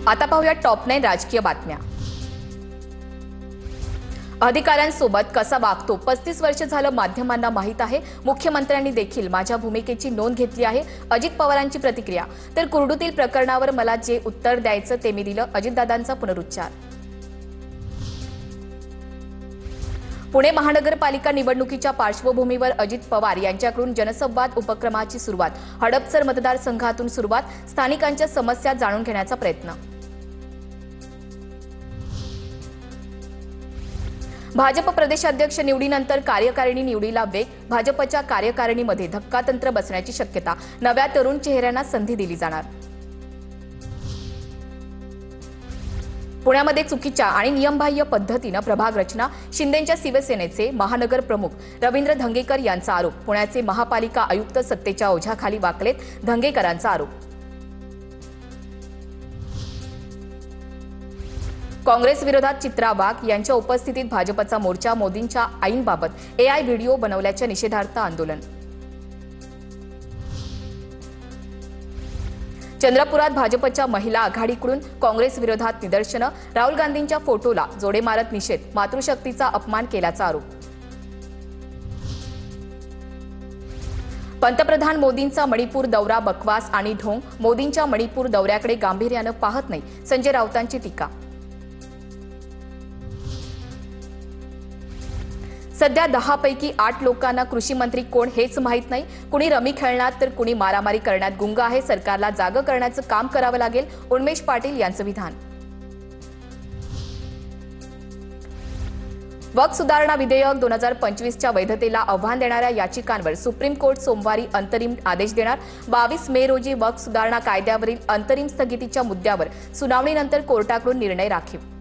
आता पाहूया टॉप 9 राजकीय बातम्या। अधिकाऱ्यांसोबत कसा वागतो 35 वर्ष झालं माध्यमांना माहित आहे। मुख्यमंत्र्यांनी देखील माझ्या भूमिकेची नोंद घेतली आहे। अजित पवारांची प्रतिक्रिया। तर कुर्डूतील प्रकरणावर मला जे उत्तर द्यायचं ते मी दिलं, अजितदादांचा पुनरुच्चार। पुणे महानगरपालिका निवडणुकीच्या पार्श्वभूमीवर अजित पवार यांच्याकडून जनसंवाद उपक्रमाची सुरुवात। हडपसर मतदारसंघातून सुरुवात, स्थानिकांच्या समस्या जाणून घेण्याचा प्रयत्न। भाजप प्रदेशाध्यक्ष निवडीनंतर कार्यकारिणी निवडीला वेग। भाजपच्या कार्यकारिणीमध्ये धक्कातंत्र बसण्याची शक्यता। नव्या तरुण चेहऱ्यांना संधी दिली जाणार। पुण्यामध्ये चुकीच्या आणि नियमबाह्य पद्धतीने प्रभाग रचना। शिंदेंच्या शिवसेनेचे महानगर प्रमुख रवींद्र धंगेकर यांचा आरोप। पुण्याचे महापालिका आयुक्त सत्तेच्या ओझ्याखाली वाकलेत, धंगेकरांचा आरोप। काँग्रेस विरोधात चित्रा वाघ यांच्या उपस्थितीत भाजपचा मोर्चा। मोदींच्या आईनबाबत AI व्हिडिओ बनवल्याच्या निषेधार्थ आंदोलन। चंद्रपुरात भाजपच्या महिला आघाडीकडून काँग्रेस विरोधात निदर्शनं। राहुल गांधींच्या फोटोला जोडे मारत निषेध। मातृशक्तीचा अपमान केल्याचा आरोप। पंतप्रधान मोदींचा मणिपूर दौरा बकवास आणि ढोंग। मोदींच्या मणिपूर दौऱ्याकडे गांभीर्यानं पाहत नाही, संजय राऊतांची टीका। सध्या 10 पैकी 8 लोकांना कृषी मंत्री कोण हेच माहित नाही। कुणी रमी खेळण्यात तर कुणी मारामारी करण्यात गुंग आहे। सरकारला जागं करण्याचं काम करावं लागेल, उन्मेष पाटील यांचं विधान। वक्फ सुधारणा विधेयक 2025च्या वैधतेला आव्हान देणाऱ्या याचिकांवर सुप्रीम कोर्ट सोमवारी अंतरिम आदेश देणार। 22 मे रोजी वक्फ सुधारणा कायद्यावरील अंतरिम स्थगितीच्या मुद्द्यावर सुनावणीनंतर कोर्टाकडून निर्णय राखीव।